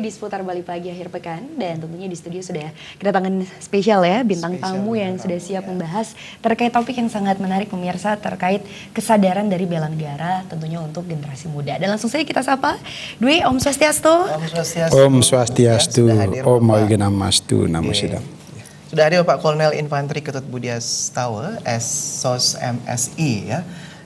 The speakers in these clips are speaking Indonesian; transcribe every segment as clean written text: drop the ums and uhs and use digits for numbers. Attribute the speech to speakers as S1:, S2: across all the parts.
S1: kami di seputar Bali Pagi akhir pekan, dan tentunya di studio sudah kedatangan spesial ya, bintang tamu yang sudah siap membahas terkait topik yang sangat menarik pemirsa, terkait kesadaran dari bela negara tentunya untuk generasi muda. Dan langsung saja kita sapa Dwi. Om Swastiastu.
S2: Om Swastiastu. Om Mawiganamastu. Namo Sidam.
S3: Sudah hadir Pak Kolonel Infantri Ketut Budiastawa, SOS MSI ya.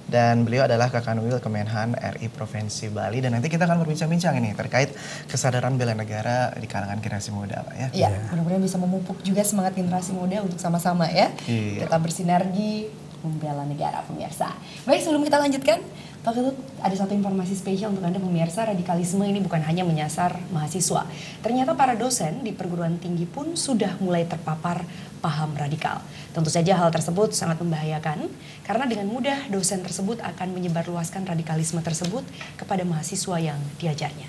S3: Dan beliau adalah Kakanwil Kemenhan RI Provinsi Bali. Dan nanti kita akan berbincang-bincang ini terkait kesadaran bela negara di kalangan generasi muda, Pak ya.
S1: Iya, mudah-mudahan bisa memupuk juga semangat generasi muda untuk sama-sama ya.
S3: Iya.
S1: Kita bersinergi membela negara pemirsa. Baik, sebelum kita lanjutkan, Pak Ketut, ada satu informasi spesial untuk Anda pemirsa. Radikalisme ini bukan hanya menyasar mahasiswa. Ternyata para dosen di perguruan tinggi pun sudah mulai terpapar paham radikal. Tentu saja hal tersebut sangat membahayakan karena dengan mudah dosen tersebut akan menyebarluaskan radikalisme tersebut kepada mahasiswa yang diajarnya.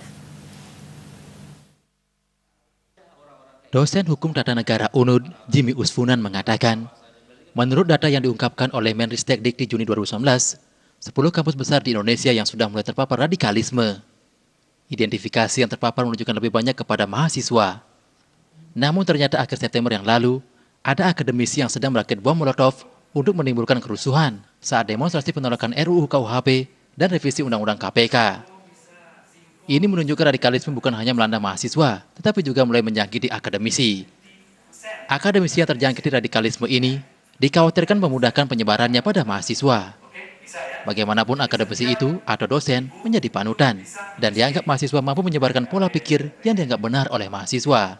S4: Dosen Hukum Tata Negara UNUD, Jimmy Usfunan mengatakan, menurut data yang diungkapkan oleh Menristek di Juni 2019, 10 kampus besar di Indonesia yang sudah mulai terpapar radikalisme. Identifikasi yang terpapar menunjukkan lebih banyak kepada mahasiswa. Namun ternyata akhir September yang lalu, ada akademisi yang sedang merakit bom Molotov untuk menimbulkan kerusuhan saat demonstrasi penolakan RUU KUHP dan revisi Undang-Undang KPK. Ini menunjukkan radikalisme bukan hanya melanda mahasiswa, tetapi juga mulai menjangkiti akademisi. Akademisi yang terjangkiti radikalisme ini dikhawatirkan memudahkan penyebarannya pada mahasiswa. Bagaimanapun akademisi itu atau dosen menjadi panutan dan dianggap mahasiswa mampu menyebarkan pola pikir yang dianggap benar oleh mahasiswa.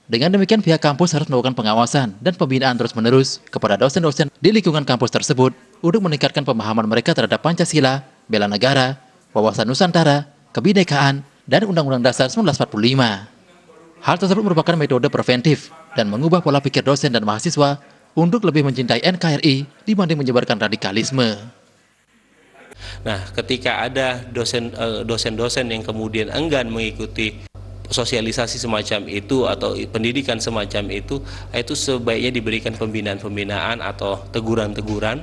S4: Dengan demikian pihak kampus harus melakukan pengawasan dan pembinaan terus-menerus kepada dosen-dosen di lingkungan kampus tersebut untuk meningkatkan pemahaman mereka terhadap Pancasila, bela negara, wawasan Nusantara, kebinekaan, dan Undang-Undang Dasar 1945. Hal tersebut merupakan metode preventif dan mengubah pola pikir dosen dan mahasiswa untuk lebih mencintai NKRI dibanding menyebarkan radikalisme.
S5: Nah, ketika ada dosen-dosen yang kemudian enggan mengikuti sosialisasi semacam itu atau pendidikan semacam itu sebaiknya diberikan pembinaan-pembinaan atau teguran-teguran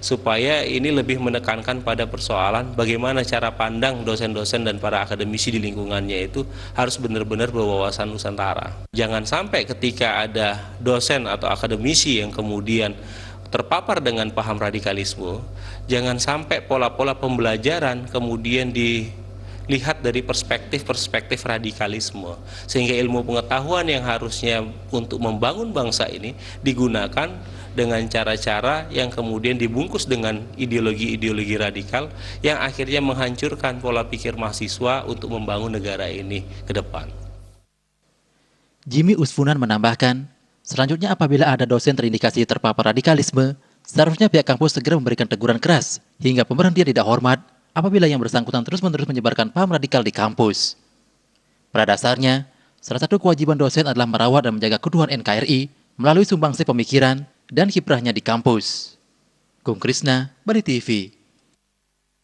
S5: supaya ini lebih menekankan pada persoalan bagaimana cara pandang dosen-dosen dan para akademisi di lingkungannya itu harus benar-benar berwawasan Nusantara. Jangan sampai ketika ada dosen atau akademisi yang kemudian terpapar dengan paham radikalisme, jangan sampai pola-pola pembelajaran kemudian dilihat dari perspektif radikalisme, sehingga ilmu pengetahuan yang harusnya untuk membangun bangsa ini digunakan dengan cara-cara yang kemudian dibungkus dengan ideologi-ideologi radikal yang akhirnya menghancurkan pola pikir mahasiswa untuk membangun negara ini ke depan.
S4: Jimmy Usfunan menambahkan, selanjutnya apabila ada dosen terindikasi terpapar radikalisme, seharusnya pihak kampus segera memberikan teguran keras hingga pemberhentian tidak hormat apabila yang bersangkutan terus-menerus menyebarkan paham radikal di kampus. Pada dasarnya, salah satu kewajiban dosen adalah merawat dan menjaga keutuhan NKRI melalui sumbangsi pemikiran dan kiprahnya di kampus. Gung Krisna, Bali TV.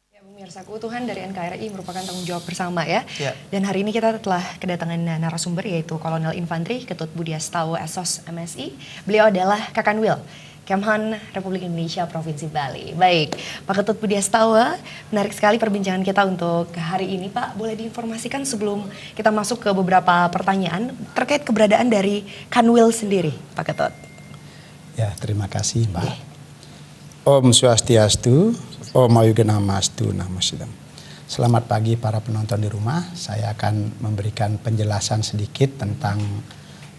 S1: Ya, pemirsa, keutuhan dari NKRI merupakan tanggung jawab bersama ya.
S3: Ya.
S1: Dan hari ini kita telah kedatangan narasumber yaitu Kolonel Infantri Ketut Budiastawa SOS MSI. Beliau adalah Kakanwil Kemhan Republik Indonesia Provinsi Bali. Baik, Pak Ketut Budiastawa, menarik sekali perbincangan kita untuk hari ini, Pak. Boleh diinformasikan sebelum kita masuk ke beberapa pertanyaan terkait keberadaan dari Kanwil sendiri, Pak Ketut?
S2: Ya, terima kasih, Mbak. Om Swastiastu, Om Mawiganamastu, Namo Sidam. Selamat pagi para penonton di rumah. Saya akan memberikan penjelasan sedikit tentang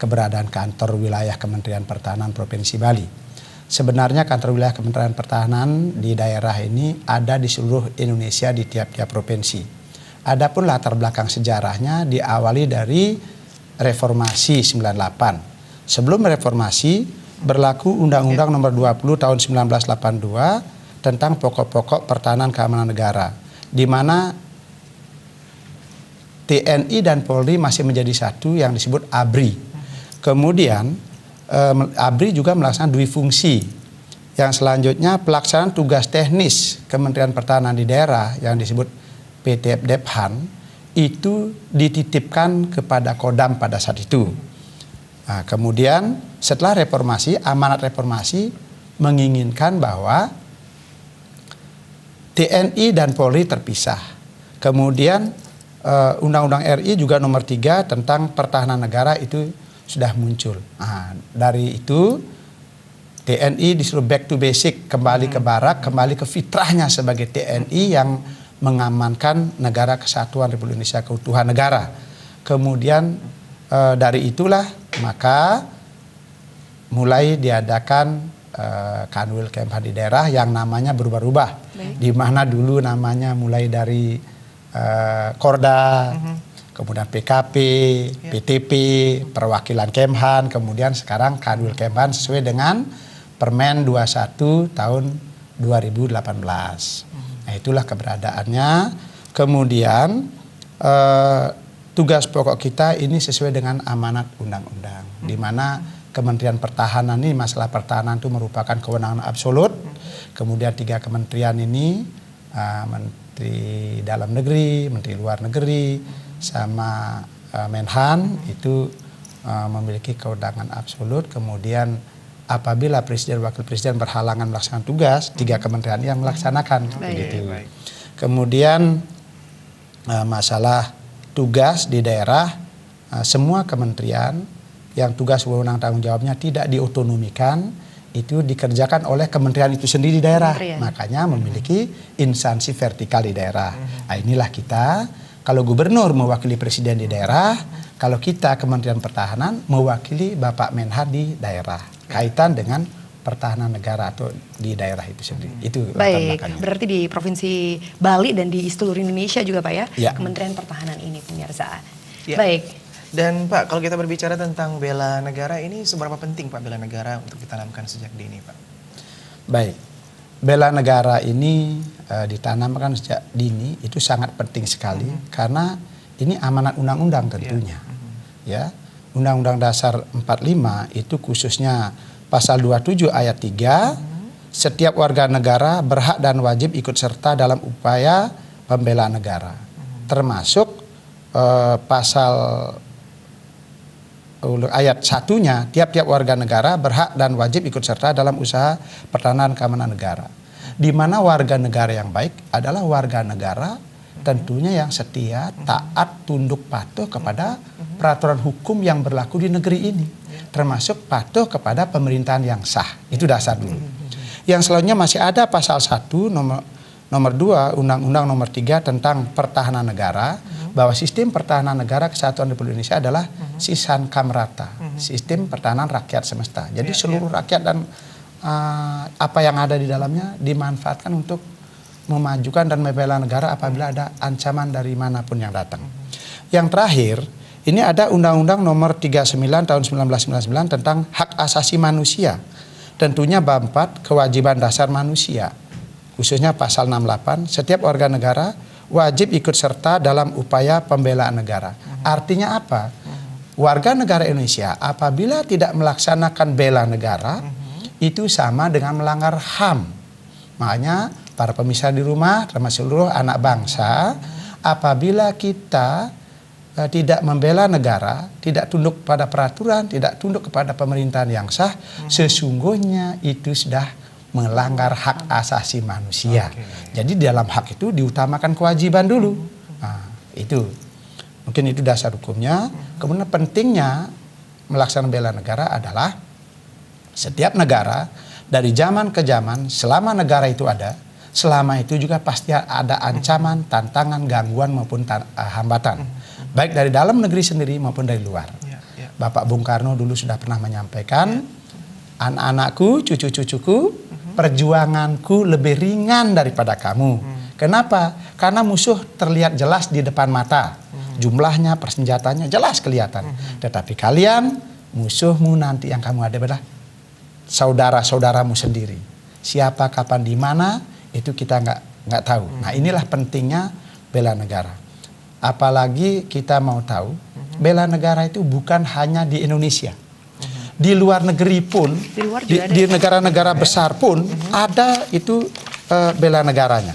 S2: keberadaan kantor wilayah Kementerian Pertahanan Provinsi Bali. Sebenarnya kantor wilayah Kementerian Pertahanan di daerah ini ada di seluruh Indonesia di tiap-tiap provinsi. Adapun latar belakang sejarahnya diawali dari Reformasi 98. Sebelum reformasi berlaku Undang-Undang Nomor 20 Tahun 1982 tentang pokok-pokok pertahanan keamanan negara, di mana TNI dan Polri masih menjadi satu yang disebut ABRI. Kemudian ABRI juga melaksanakan dui fungsi. Yang selanjutnya pelaksanaan tugas teknis Kementerian Pertahanan di daerah yang disebut PTFDephan itu dititipkan kepada Kodam pada saat itu. Nah, kemudian setelah reformasi, amanat reformasi menginginkan bahwa TNI dan Polri terpisah. Kemudian Undang-Undang RI juga nomor 3 tentang pertahanan negara itu sudah muncul. Nah, dari itu TNI disuruh back to basic, kembali ke barak, kembali ke fitrahnya sebagai TNI yang mengamankan negara kesatuan Republik Indonesia, keutuhan negara. Kemudian dari itulah maka mulai diadakan Kanwil Kemhan di daerah yang namanya berubah-ubah. Di mana dulu namanya mulai dari Korda, kemudian PKP, PTP, perwakilan Kemhan, kemudian sekarang Kanwil Kemhan sesuai dengan Permen 21 tahun 2018. Nah, itulah keberadaannya. Kemudian tugas pokok kita ini sesuai dengan amanat undang-undang, di mana Kementerian Pertahanan ini, masalah pertahanan itu merupakan kewenangan absolut. Kemudian 3 kementerian ini, Menteri Dalam Negeri, Menteri Luar Negeri, sama Menhan itu memiliki kewenangan absolut. Kemudian apabila Presiden Wakil Presiden berhalangan melaksanakan tugas, 3 kementerian yang melaksanakan. Begitu. Kemudian masalah tugas di daerah, semua kementerian yang tugas wewenang tanggung jawabnya tidak diotonomikan, itu dikerjakan oleh kementerian itu sendiri di daerah. Makanya memiliki instansi vertikal di daerah. Nah, inilah kita, kalau gubernur mewakili presiden di daerah, kalau kita Kementerian Pertahanan mewakili Bapak Menhan di daerah. Kaitan dengan pertahanan negara atau di daerah itu sendiri. Itu
S1: baik, berarti di Provinsi Bali dan di seluruh Indonesia juga Pak ya,
S2: ya.
S1: Kementerian Pertahanan ini pemirsa.
S3: Ya.
S1: Baik.
S3: Dan Pak, kalau kita berbicara tentang bela negara ini seberapa penting Pak bela negara untuk ditanamkan sejak dini Pak?
S2: Baik, bela negara ini ditanamkan sejak dini itu sangat penting sekali karena ini amanat undang-undang tentunya. Ya, Undang-Undang Dasar 45 itu khususnya pasal 27 ayat 3, setiap warga negara berhak dan wajib ikut serta dalam upaya pembelaan negara. Termasuk pasal ayat 1-nya, tiap-tiap warga negara berhak dan wajib ikut serta dalam usaha pertahanan keamanan negara. Di mana warga negara yang baik adalah warga negara tentunya yang setia, taat, tunduk patuh kepada peraturan hukum yang berlaku di negeri ini. Termasuk patuh kepada pemerintahan yang sah. Itu dasar dulu. Yang selanjutnya masih ada pasal 1 nomor 2 Undang-Undang nomor 3 tentang pertahanan negara, bahwa sistem pertahanan negara kesatuan Republik Indonesia adalah sisan kamrata, sistem pertahanan rakyat semesta. Jadi seluruh rakyat dan apa yang ada di dalamnya dimanfaatkan untuk memajukan dan membela negara apabila ada ancaman dari manapun yang datang. Yang terakhir, ini ada Undang-Undang nomor 39 tahun 1999 tentang hak asasi manusia. Tentunya bab 4 kewajiban dasar manusia. Khususnya pasal 68, setiap warga negara wajib ikut serta dalam upaya pembelaan negara. Artinya apa? Warga negara Indonesia apabila tidak melaksanakan bela negara, itu sama dengan melanggar HAM. Makanya para pemirsa di rumah, termasuk seluruh anak bangsa, apabila kita tidak membela negara, tidak tunduk pada peraturan, tidak tunduk kepada pemerintahan yang sah, sesungguhnya itu sudah melanggar hak asasi manusia. Jadi dalam hak itu diutamakan kewajiban dulu. Nah, itu mungkin itu dasar hukumnya. Kemudian pentingnya melaksanakan bela negara adalah setiap negara dari zaman ke zaman, selama negara itu ada, selama itu juga pasti ada ancaman, tantangan, gangguan maupun hambatan. Baik dari dalam negeri sendiri maupun dari luar. Bapak Bung Karno dulu sudah pernah menyampaikan, anak-anakku, cucu-cucuku, perjuanganku lebih ringan daripada kamu. Kenapa? Karena musuh terlihat jelas di depan mata. Jumlahnya, persenjatanya jelas kelihatan. Tetapi kalian, musuhmu nanti yang kamu ada adalah saudara-saudaramu sendiri. Siapa, kapan, di mana, itu kita nggak tahu. Nah, inilah pentingnya bela negara. Apalagi kita mau tahu, bela negara itu bukan hanya di Indonesia. Di luar negeri pun, di negara-negara besar pun ada itu bela negaranya.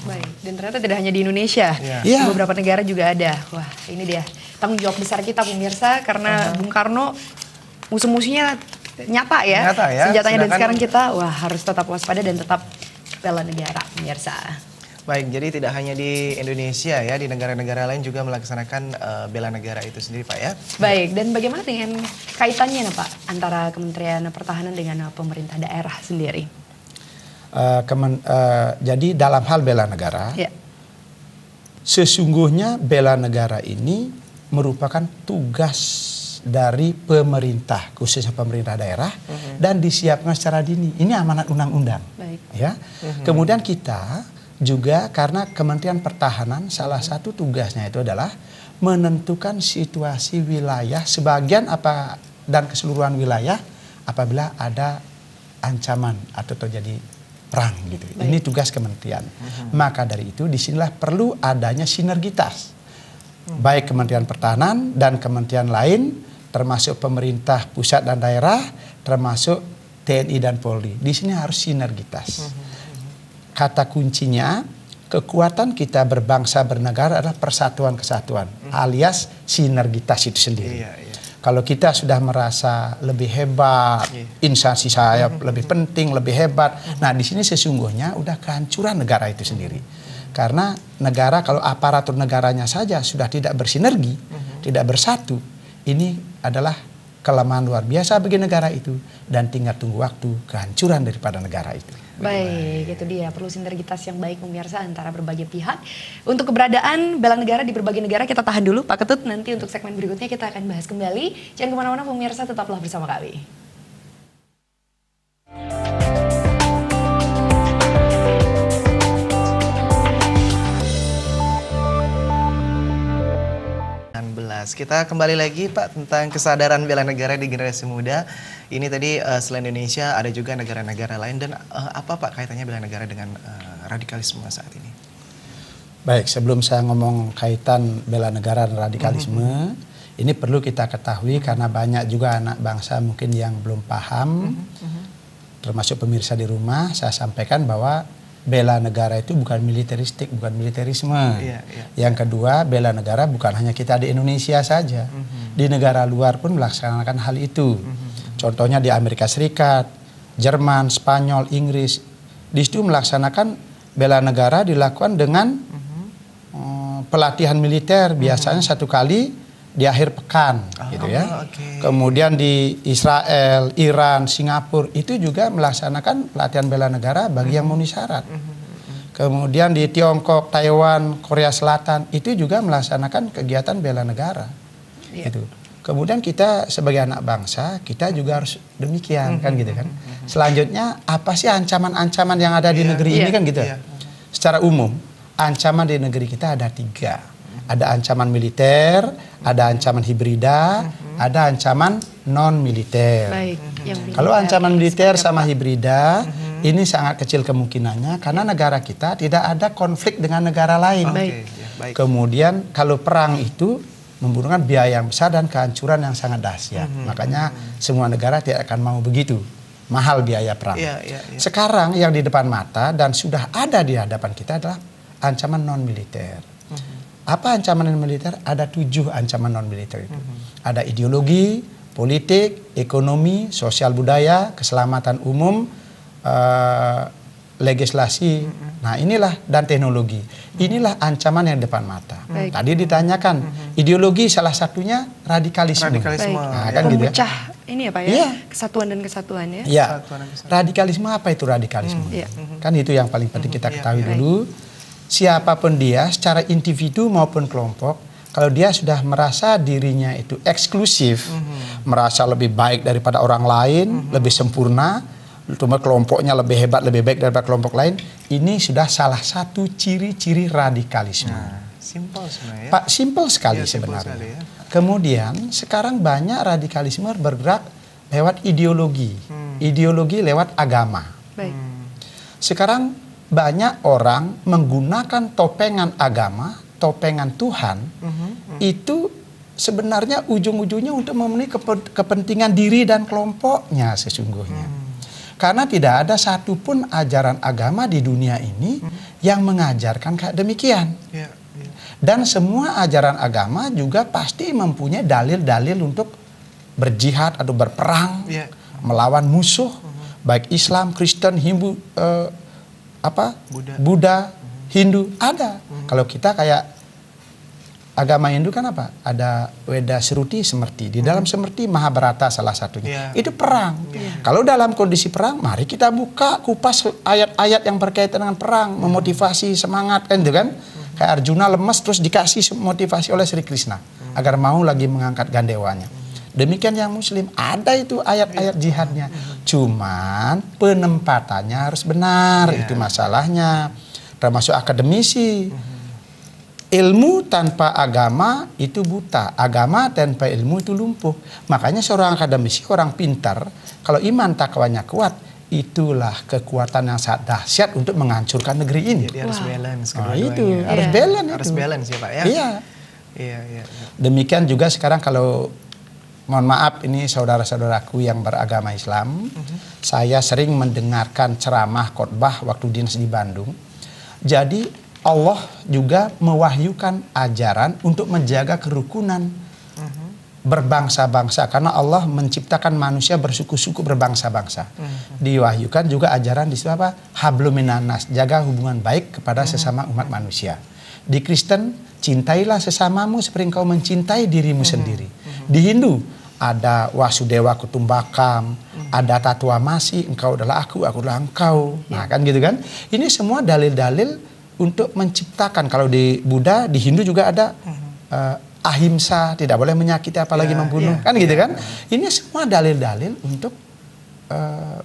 S1: Baik, dan ternyata tidak hanya di Indonesia, di beberapa negara juga ada. Wah, ini dia tanggung jawab besar kita pemirsa, karena Bung Karno musuh-musuhnya nyata ya, senjatanya. Dan sekarang kita harus tetap waspada dan tetap bela negara pemirsa.
S3: Baik, jadi tidak hanya di Indonesia ya, di negara-negara lain juga melaksanakan bela negara itu sendiri Pak ya.
S1: Baik, dan bagaimana dengan kaitannya Pak antara Kementerian Pertahanan dengan pemerintah daerah sendiri?
S2: Jadi dalam hal bela negara,
S1: Ya.
S2: sesungguhnya bela negara ini merupakan tugas dari pemerintah, khususnya pemerintah daerah, dan disiapkan secara dini. Ini amanat undang-undang.
S1: Baik.
S2: Ya. Kemudian kita juga karena Kementerian Pertahanan salah satu tugasnya itu adalah menentukan situasi wilayah sebagian apa dan keseluruhan wilayah apabila ada ancaman atau terjadi perang gitu.
S1: Baik.
S2: Ini tugas kementerian. Maka dari itu disinilah perlu adanya sinergitas. Baik Kementerian Pertahanan dan kementerian lain termasuk pemerintah pusat dan daerah termasuk TNI dan Polri. Di sini harus sinergitas. Kata kuncinya kekuatan kita berbangsa bernegara adalah persatuan kesatuan alias sinergitas itu sendiri.
S3: Iya, iya.
S2: Kalau kita sudah merasa lebih hebat, instansi saya lebih penting, lebih hebat. Nah, di sini sesungguhnya udah kehancuran negara itu sendiri. Karena negara kalau aparatur negaranya saja sudah tidak bersinergi, tidak bersatu, ini adalah kelemahan luar biasa bagi negara itu dan tinggal tunggu waktu kehancuran daripada negara itu.
S1: Baik, itu dia perlu sinergitas yang baik pemirsa antara berbagai pihak. Untuk keberadaan bela negara di berbagai negara kita tahan dulu Pak Ketut. Nanti untuk segmen berikutnya kita akan bahas kembali. Jangan kemana-mana pemirsa, tetaplah bersama kami.
S3: Kita kembali lagi Pak tentang kesadaran bela negara di generasi muda. Ini tadi selain Indonesia ada juga negara-negara lain dan apa Pak kaitannya bela negara dengan radikalisme saat ini?
S2: Baik, sebelum saya ngomong kaitan bela negara dan radikalisme, ini perlu kita ketahui karena banyak juga anak bangsa mungkin yang belum paham, termasuk pemirsa di rumah, saya sampaikan bahwa bela negara itu bukan militeristik, bukan militerisme.
S3: Iya, iya.
S2: Yang kedua, bela negara bukan hanya kita di Indonesia saja. Di negara luar pun melaksanakan hal itu. Contohnya di Amerika Serikat, Jerman, Spanyol, Inggris. Di situ melaksanakan bela negara dilakukan dengan pelatihan militer, biasanya satu kali di akhir pekan gitu ya.
S3: Okay.
S2: Kemudian di Israel, Iran, Singapura itu juga melaksanakan pelatihan bela negara bagi yang memenuhi syarat. Kemudian di Tiongkok, Taiwan, Korea Selatan itu juga melaksanakan kegiatan bela negara. Gitu. Kemudian kita sebagai anak bangsa kita juga harus demikian kan gitu kan. Selanjutnya apa sih ancaman-ancaman yang ada di negeri ini kan gitu. Secara umum ancaman di negeri kita ada 3. Ada ancaman militer, ada ancaman hibrida, ada ancaman non militer.
S1: Baik, yang
S2: Kalau
S1: militer,
S2: ancaman militer
S1: seperti
S2: sama
S1: apa?
S2: hibrida, ini sangat kecil kemungkinannya karena negara kita tidak ada konflik dengan negara lain.
S1: Baik.
S3: Baik.
S2: Kemudian kalau perang itu membutuhkan biaya yang besar dan kehancuran yang sangat dahsyat. Makanya semua negara tidak akan mau begitu. Mahal biaya perang.
S3: Iya, iya, iya.
S2: Sekarang yang di depan mata dan sudah ada di hadapan kita adalah ancaman non militer. Apa ancaman non militer? Ada 7 ancaman non militer itu. Ada ideologi, politik, ekonomi, sosial budaya, keselamatan umum, legislasi. Nah inilah dan teknologi. Inilah ancaman yang depan mata.
S1: Baik.
S2: Tadi ditanyakan ideologi salah satunya radikalisme.
S3: Radikalisme.
S1: Baik.
S2: Nah, kan gitu ya.
S1: Pemecah ini ya Pak ya,
S2: Iya.
S1: kesatuan dan kesatuan ya.
S2: Ya,
S3: Kesatuan dan kesatuan.
S2: radikalisme apa itu radikalisme?
S1: Iya.
S2: Kan itu yang paling penting kita ketahui
S1: Baik.
S2: dulu. Siapapun dia, secara individu maupun kelompok, kalau dia sudah merasa dirinya itu eksklusif, merasa lebih baik daripada orang lain, lebih sempurna, cuma kelompoknya lebih hebat, lebih baik daripada kelompok lain, ini sudah salah satu ciri-ciri radikalisme.
S3: Simpel sebenarnya.
S2: Pak, simpel sekali
S3: Iya, simpel
S2: sebenarnya.
S3: sekali ya.
S2: Kemudian sekarang banyak radikalisme bergerak lewat ideologi, ideologi lewat agama.
S1: Baik.
S2: Sekarang banyak orang menggunakan topengan agama, topengan Tuhan, itu sebenarnya ujung-ujungnya untuk memenuhi kepentingan diri dan kelompoknya sesungguhnya. Karena tidak ada satupun ajaran agama di dunia ini yang mengajarkan kayak demikian.
S3: Iya, iya.
S2: Dan semua ajaran agama juga pasti mempunyai dalil-dalil untuk berjihad atau berperang,
S3: Iya.
S2: melawan musuh, baik Islam, Kristen, Hindu,
S3: Buddha.
S2: Buddha, Hindu ada. Kalau kita kayak agama Hindu kan apa? Ada Weda Sruti Semerti. Di dalam Semerti Mahabharata salah satunya. Itu perang. Kalau dalam kondisi perang, mari kita buka kupas ayat-ayat yang berkaitan dengan perang, memotivasi semangat kan itu kan. Kayak Arjuna lemas terus dikasih motivasi oleh Sri Krishna agar mau lagi mengangkat gandewanya. Demikian yang Muslim, ada itu ayat-ayat jihadnya. Cuman penempatannya harus benar, itu masalahnya. Termasuk akademisi. Ilmu tanpa agama itu buta. Agama tanpa ilmu itu lumpuh. Makanya seorang akademisi, orang pintar, kalau iman takwanya kuat, itulah kekuatan yang sangat dahsyat untuk menghancurkan negeri ini.
S3: Jadi harus balance
S2: itu harus balance.
S3: Harus balance ya Pak ya. Iya.
S2: Demikian juga sekarang kalau mohon maaf ini saudara-saudaraku yang beragama Islam, saya sering mendengarkan ceramah khotbah waktu dinas di Bandung. Jadi Allah juga mewahyukan ajaran untuk menjaga kerukunan berbangsa-bangsa, karena Allah menciptakan manusia bersuku-suku berbangsa-bangsa. Diwahyukan juga ajaran di situ apa? Hablum minan nas, jaga hubungan baik kepada sesama umat manusia. Di Kristen, cintailah sesamamu seperti engkau mencintai dirimu sendiri. Di Hindu ada Wasudewa Kutumbakam, ada Tatwamasi, engkau adalah aku adalah engkau. Nah kan gitu kan. Ini semua dalil-dalil untuk menciptakan. Kalau di Buddha, di Hindu juga ada ahimsa, tidak boleh menyakiti apalagi membunuh. Kan gitu kan. Ini semua dalil-dalil untuk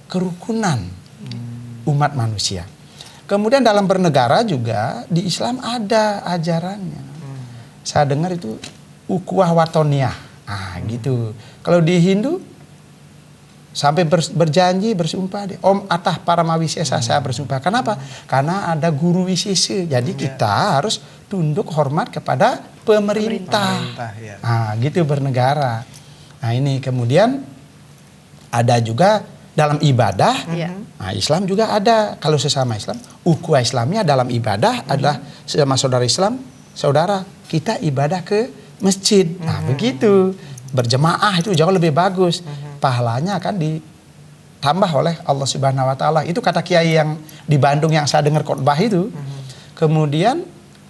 S2: kerukunan umat manusia. Kemudian dalam bernegara juga di Islam ada ajarannya. Saya dengar itu ukuah watoniyah. Gitu. Kalau di Hindu sampai berjanji bersumpah Om Atah Paramawisesa saya bersumpah. Kenapa? Karena ada guru wisese. Jadi kita harus tunduk hormat kepada pemerintah. Gitu bernegara. Nah ini kemudian ada juga dalam ibadah. Nah, Islam juga ada. Kalau sesama Islam, ukhuwah Islamnya dalam ibadah adalah sesama saudara Islam, saudara kita ibadah ke masjid. Nah begitu. Berjemaah itu jauh lebih bagus. Pahalanya akan ditambah oleh Allah Subhanahu wa taala. Itu kata kiai yang di Bandung yang saya dengar khotbah itu. Kemudian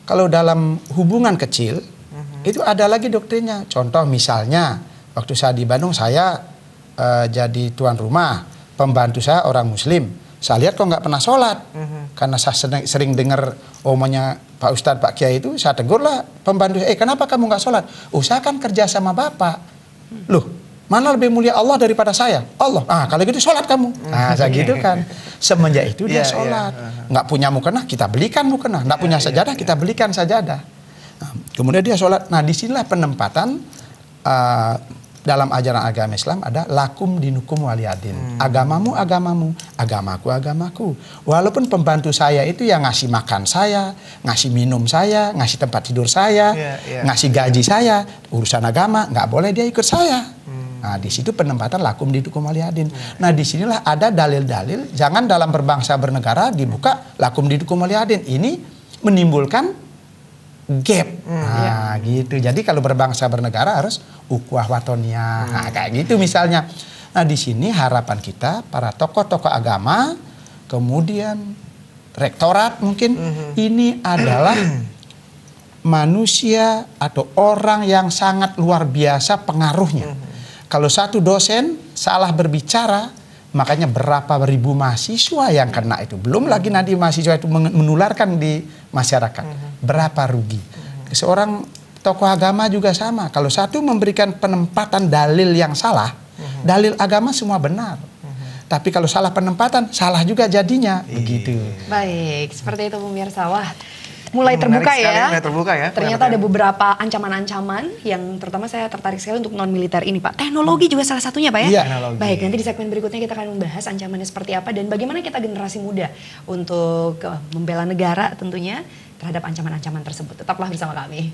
S2: kalau dalam hubungan kecil itu ada lagi doktrinnya. Contoh misalnya waktu saya di Bandung, saya jadi tuan rumah, pembantu saya orang Muslim. Saya lihat kok nggak pernah sholat. Karena saya sering dengar omongannya Pak Ustadz, Pak Kiai itu, saya tegur lah pembantu saya, kenapa kamu nggak sholat? Saya kan kerja sama Bapak. Loh, mana lebih mulia Allah daripada saya? Allah. Kalau gitu sholat kamu. Saya gitu kan. Semenjak itu dia sholat. Nggak punya mukena, kita belikan mukena. Nggak punya sajadah, kita belikan sajadah. Kemudian dia sholat. Nah, disinilah penempatan dalam ajaran agama Islam ada lakum dinukum waliyadin. Agamamu, agamamu. Agamaku, agamaku. Walaupun pembantu saya itu yang ngasih makan saya, ngasih minum saya, ngasih tempat tidur saya, ngasih gaji saya, urusan agama, nggak boleh dia ikut saya. Nah, di situ penempatan lakum dinukum waliyadin. Nah, disinilah ada dalil-dalil, jangan dalam berbangsa bernegara dibuka lakum dinukum waliyadin. Ini menimbulkan gap. Gitu. Jadi kalau berbangsa bernegara harus ukhuwah watoniyah. Kayak gitu misalnya. Nah, di sini harapan kita para tokoh-tokoh agama, kemudian rektorat mungkin ini adalah manusia atau orang yang sangat luar biasa pengaruhnya. Kalau satu dosen salah berbicara, makanya berapa ribu mahasiswa yang kena itu. Belum lagi nanti mahasiswa itu menularkan di masyarakat. Berapa rugi. Seorang tokoh agama juga sama. Kalau satu memberikan penempatan dalil yang salah, dalil agama semua benar. Tapi kalau salah penempatan, salah juga jadinya. Begitu.
S1: Baik, seperti itu pemirsa. Wah, mulai terbuka ya.
S3: Mulai terbuka ya.
S1: Ternyata ada beberapa ancaman-ancaman yang terutama saya tertarik sekali untuk non-militer ini, Pak. Teknologi juga salah satunya, Pak ya?
S2: Iya.
S1: Baik, nanti di segmen berikutnya kita akan membahas ancamannya seperti apa dan bagaimana kita generasi muda untuk membela negara tentunya terhadap ancaman-ancaman tersebut. Tetaplah bersama kami.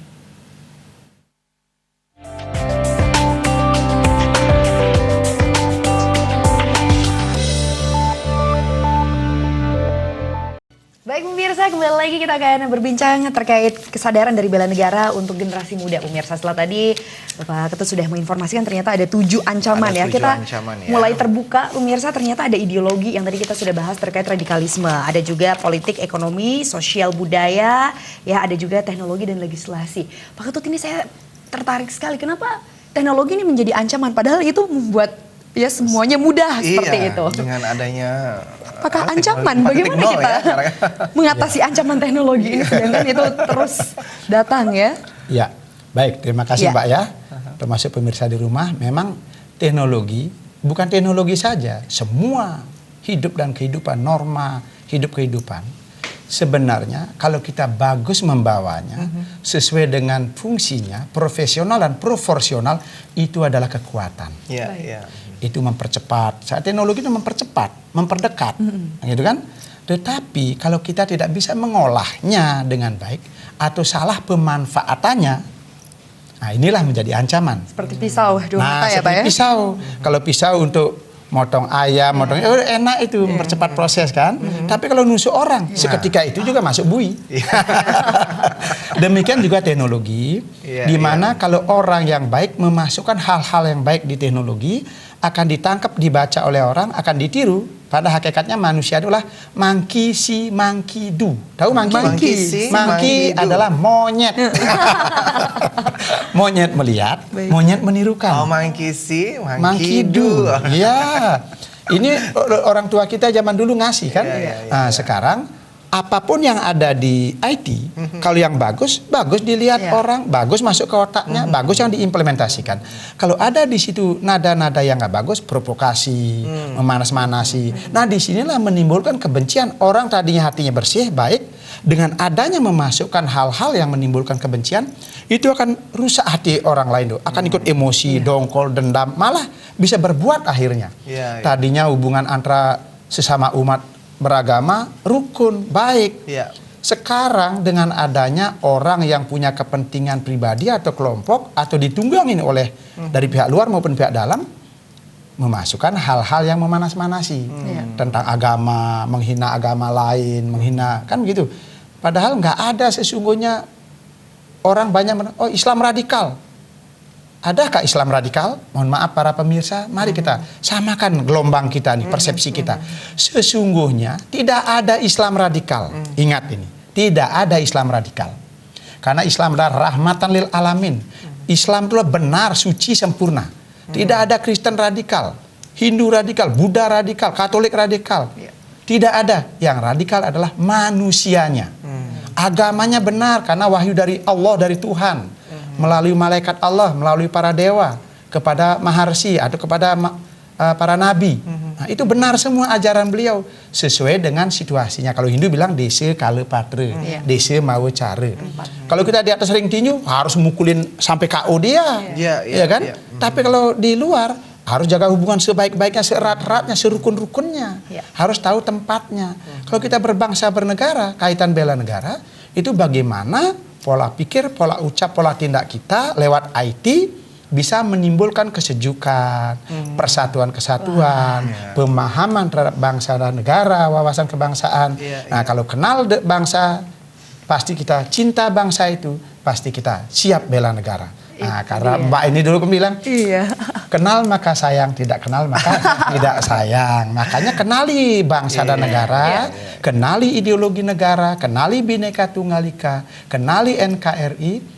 S1: Baik pemirsa, kembali lagi kita akan berbincang terkait kesadaran dari bela negara untuk generasi muda. Pemirsa, setelah tadi Bapak Ketut sudah menginformasikan ternyata ada 7 ancaman
S3: Ada
S1: ya.
S3: 7
S1: Kita
S3: ancaman ya.
S1: mulai terbuka pemirsa, ternyata ada ideologi yang tadi kita sudah bahas terkait radikalisme. Ada juga politik, ekonomi, sosial, budaya, ya ada juga teknologi dan legislasi. Pak Ketut, ini saya tertarik sekali. Kenapa teknologi ini menjadi ancaman? Padahal itu membuat ya semuanya mudah seperti itu.
S3: Dengan adanya
S1: Apakah ancaman?
S3: teknologi
S1: Bagaimana kita
S3: ya,
S1: mengatasi ancaman teknologi ini sedangkan itu terus datang ya?
S2: Ya, baik. Terima kasih
S1: Ya.
S2: Mbak ya. Termasuk pemirsa di rumah, memang teknologi, bukan teknologi saja, semua hidup dan kehidupan, norma hidup kehidupan. Sebenarnya kalau kita bagus membawanya sesuai dengan fungsinya, profesional dan proporsional, itu adalah kekuatan.
S3: Iya,
S1: Baik.
S3: iya.
S2: Itu mempercepat. Saat teknologi itu mempercepat, memperdekat, gitu kan? Tetapi kalau kita tidak bisa mengolahnya dengan baik atau salah pemanfaatannya, nah inilah menjadi ancaman.
S1: Seperti pisau dua mata ya Pak
S2: seperti
S1: ya?
S2: pisau. Kalau pisau untuk motong ayam, motong enak itu mempercepat proses kan. Tapi kalau nusuk orang, seketika itu juga masuk bui. Demikian juga teknologi,
S3: Iya,
S2: di mana kalau orang yang baik memasukkan hal-hal yang baik di teknologi akan ditangkap, dibaca oleh orang, akan ditiru. Pada hakikatnya manusia adalah monkey see, monkey do. Tahu monkey?
S3: Monkey see, monkey
S2: Monkey
S3: do.
S2: adalah monyet. Monyet melihat,
S1: Baik.
S2: monyet menirukan.
S3: Oh, monkey see, monkey
S2: Monkey
S3: do.
S2: do. Iya. Ini orang tua kita zaman dulu ngasih kan.
S3: Iya, iya, iya.
S2: Nah, sekarang apapun yang ada di IT, kalau yang bagus, bagus dilihat
S1: Iya.
S2: orang, bagus masuk ke otaknya, bagus yang diimplementasikan. Kalau ada di situ nada-nada yang nggak bagus, provokasi, memanas-manasi. Nah, disinilah menimbulkan kebencian. Orang tadinya hatinya bersih, baik, dengan adanya memasukkan hal-hal yang menimbulkan kebencian, itu akan rusak hati orang lain tuh, akan ikut emosi, dongkol, dendam, malah bisa berbuat akhirnya.
S3: Iya, iya.
S2: Tadinya hubungan antara sesama umat beragama rukun, baik.
S3: Iya.
S2: Sekarang dengan adanya orang yang punya kepentingan pribadi atau kelompok atau ditunggangin oleh dari pihak luar maupun pihak dalam, memasukkan hal-hal yang memanas-manasi
S1: Iya.
S2: tentang agama, menghina agama lain, menghina, kan begitu. Padahal nggak ada sesungguhnya orang banyak oh Islam radikal. Adakah Islam radikal? Mohon maaf para pemirsa, mari kita samakan gelombang kita nih, persepsi kita. Sesungguhnya tidak ada Islam radikal. Ingat ini, tidak ada Islam radikal. Karena Islam adalah rahmatan lil alamin. Islam itu benar, suci, sempurna. Tidak ada Kristen radikal, Hindu radikal, Buddha radikal, Katolik radikal. Tidak ada. Yang radikal adalah manusianya. Agamanya benar karena wahyu dari Allah, dari Tuhan. Melalui malaikat Allah, melalui para dewa, kepada maharsi atau kepada para nabi. Nah, itu benar semua ajaran beliau sesuai dengan situasinya. Kalau Hindu bilang desa kala patra, desa mau cara. Kalau kita di atas ring tinju harus mukulin sampai KO dia,
S3: Iya, iya,
S2: ya kan?
S3: iya.
S2: Tapi kalau di luar harus jaga hubungan sebaik-baiknya, seerat-eratnya, serukun-rukunnya.
S1: Iya.
S2: Harus tahu tempatnya. Kalau kita berbangsa bernegara, kaitan bela negara, itu bagaimana pola pikir, pola ucap, pola tindak kita lewat IT bisa menimbulkan kesejukan, persatuan kesatuan, pemahaman terhadap bangsa dan negara, wawasan kebangsaan.
S3: Iya,
S2: Nah, kalau kenal bangsa, pasti kita cinta bangsa itu, pasti kita siap bela negara. Nah, karena Mbak ini dulu bilang,
S1: Iya.
S2: kenal maka sayang, tidak kenal maka tidak sayang. Makanya kenali bangsa dan negara, kenali ideologi negara, kenali Bhinneka Tunggal Ika, kenali NKRI,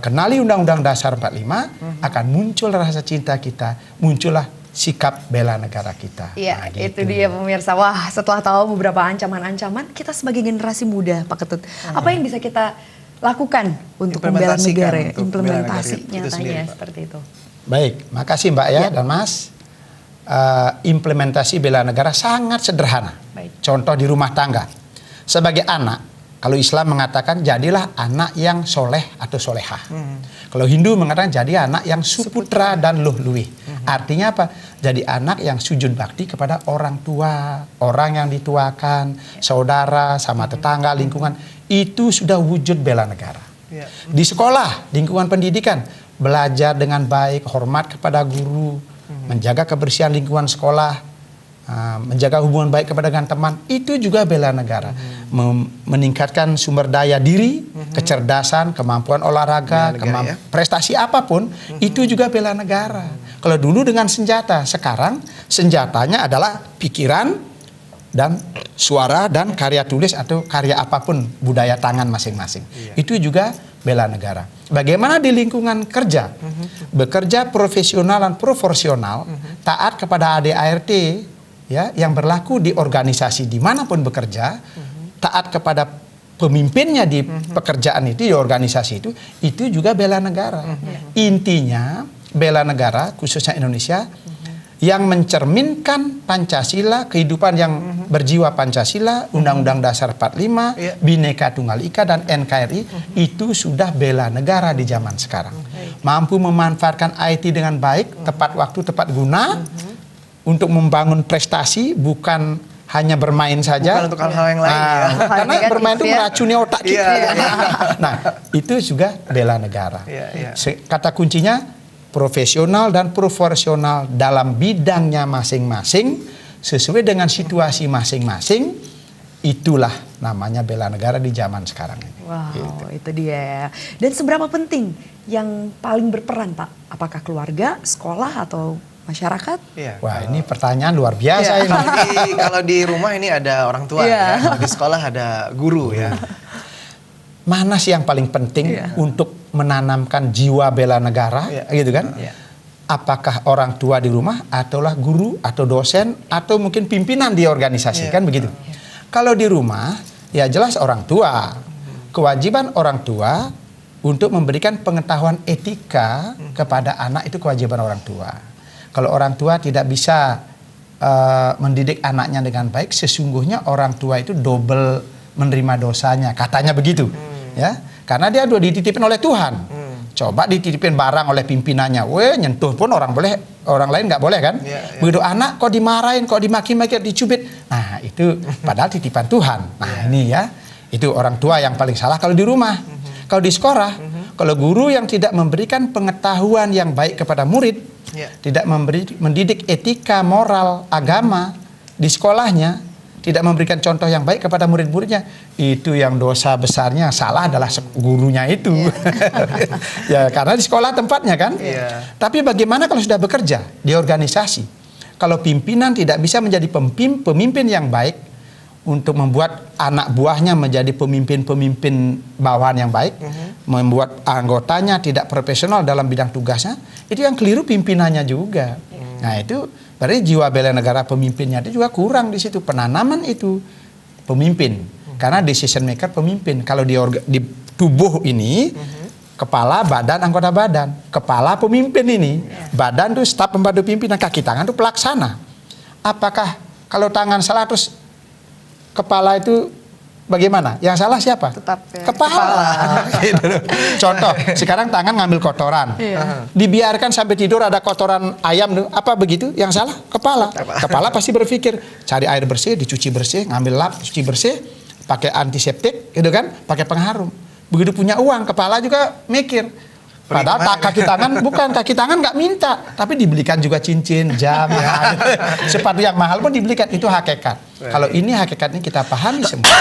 S2: kenali Undang-Undang Dasar 45, akan muncul rasa cinta kita, muncullah sikap bela negara kita.
S1: Iya,
S2: Nah,
S1: itu
S2: gitu.
S1: dia pemirsa. Wah, setelah tahu beberapa ancaman-ancaman, kita sebagai generasi muda, Pak Ketut, apa yang bisa kita lakukan untuk membela
S3: Implementasikan
S1: negara,
S3: untuk
S1: implementasi
S3: bela negara itu sendiri,
S1: nyatanya
S3: Pak.
S1: seperti itu.
S2: Baik, makasih Mbak ya dan Mas. Implementasi bela negara sangat sederhana.
S1: Baik.
S2: Contoh di rumah tangga. Sebagai anak, kalau Islam mengatakan jadilah anak yang soleh atau solehah. Kalau Hindu mengatakan jadi anak yang suputra dan luh-luih. Artinya apa? Jadi anak yang sujud bakti kepada orang tua, orang yang dituakan, saudara, sama tetangga, lingkungan. Itu sudah wujud bela negara.
S3: Iya.
S2: Di sekolah, lingkungan pendidikan, belajar dengan baik, hormat kepada guru, menjaga kebersihan lingkungan sekolah, menjaga hubungan baik kepada dengan teman, itu juga bela negara. meningkatkan sumber daya diri, kecerdasan, kemampuan olahraga,
S3: Bela negara, ya.
S2: prestasi apapun, itu juga bela negara. Kalau dulu dengan senjata, sekarang senjatanya adalah pikiran dan suara dan karya tulis atau karya apapun budaya tangan masing-masing. Itu juga bela negara. Bagaimana di lingkungan kerja? Bekerja profesional dan proporsional, taat kepada ADART, ya, yang berlaku di organisasi dimanapun bekerja, taat kepada pemimpinnya di pekerjaan itu, di organisasi itu juga bela negara. Intinya bela negara, khususnya Indonesia, yang mencerminkan Pancasila, kehidupan yang berjiwa Pancasila, Undang-Undang Dasar 45, Bhinneka Tunggal Ika, dan NKRI, itu sudah bela negara di zaman sekarang. Mampu memanfaatkan IT dengan baik, tepat waktu, tepat guna, untuk membangun prestasi, bukan hanya bermain saja.
S3: Bukan untuk hal-hal yang lain, ya.
S2: Karena bermain itu meracuni otak kita. Nah, itu juga bela negara. Kata kuncinya profesional dan proporsional dalam bidangnya masing-masing, sesuai dengan situasi masing-masing. Itulah namanya bela negara di zaman sekarang ini.
S1: Wow, itu dia ya. Dan seberapa penting yang paling berperan, Pak? Apakah keluarga, sekolah, atau masyarakat?
S2: Wah, ini pertanyaan luar biasa ini.
S3: Kalau di rumah ini ada orang tua, ya. Kalau di sekolah ada guru, ya.
S2: Mana sih yang paling penting untuk menanamkan jiwa bela negara, gitu kan? Apakah orang tua di rumah, ataulah guru, atau dosen, atau mungkin pimpinan di organisasi, kan begitu? Kalau di rumah, ya jelas orang tua. Kewajiban orang tua untuk memberikan pengetahuan etika kepada anak, itu kewajiban orang tua. Kalau orang tua tidak bisa mendidik anaknya dengan baik, sesungguhnya orang tua itu double menerima dosanya, katanya begitu. Ya, karena dia udah dititipin oleh Tuhan. Coba dititipin barang oleh pimpinannya, nyentuh pun orang lain nggak boleh kan? Begitu anak kok dimarahin, kok dimaki-maki, dicubit. Nah, itu padahal titipan Tuhan. Nah, ini ya, itu orang tua yang paling salah kalau di rumah. Kalau di sekolah, kalau guru yang tidak memberikan pengetahuan yang baik kepada murid, tidak mendidik etika, moral, agama di sekolahnya, tidak memberikan contoh yang baik kepada murid-muridnya, itu yang dosa besarnya, salah adalah gurunya itu. Ya, karena di sekolah tempatnya kan. Tapi bagaimana kalau sudah bekerja di organisasi? Kalau pimpinan tidak bisa menjadi pemimpin yang baik untuk membuat anak buahnya menjadi pemimpin-pemimpin bawahan yang baik, membuat anggotanya tidak profesional dalam bidang tugasnya, itu yang keliru pimpinannya juga. Nah, itu berarti jiwa bela negara pemimpinnya itu juga kurang di situ, penanaman itu pemimpin. Karena decision maker pemimpin. Kalau di tubuh ini, kepala, badan, anggota badan. Kepala pemimpin ini, badan itu staf pembantu pimpinan, kaki tangan itu pelaksana. Apakah kalau tangan salah terus kepala itu bagaimana? Yang salah siapa?
S1: Tetap
S2: kepala. Gitu. Contoh, sekarang tangan ngambil kotoran. Dibiarkan sampai tidur ada kotoran ayam, apa begitu? Yang salah? Kepala. Kepala pasti berpikir, cari air bersih, dicuci bersih, ngambil lap, cuci bersih, pakai antiseptik, gitu kan? Pakai pengharum. Begitu punya uang, kepala juga mikir. Padahal kaki tangan nggak minta, tapi dibelikan juga cincin, jam, ya. Sepatu yang mahal pun dibelikan, itu hakikat. Kalau ini hakikatnya kita pahami semua,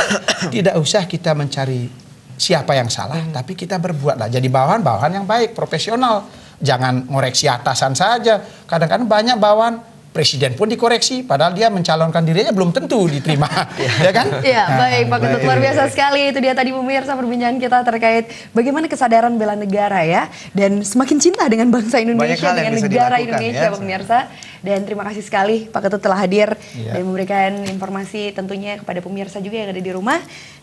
S2: tidak usah kita mencari siapa yang salah, tapi kita berbuatlah jadi bawahan yang baik, profesional. Jangan ngoreksi atasan saja. Kadang-kadang banyak bawahan presiden pun dikoreksi, padahal dia mencalonkan dirinya belum tentu diterima, ya kan?
S1: Iya, baik Pak Ketut, luar biasa sekali. Itu dia tadi pemirsa perbincangan kita terkait bagaimana kesadaran bela negara ya, dan semakin cinta dengan bangsa Indonesia, dengan negara Indonesia, Pak pemirsa. Dan terima kasih sekali Pak Ketut telah hadir dan memberikan informasi tentunya kepada pemirsa juga yang ada di rumah.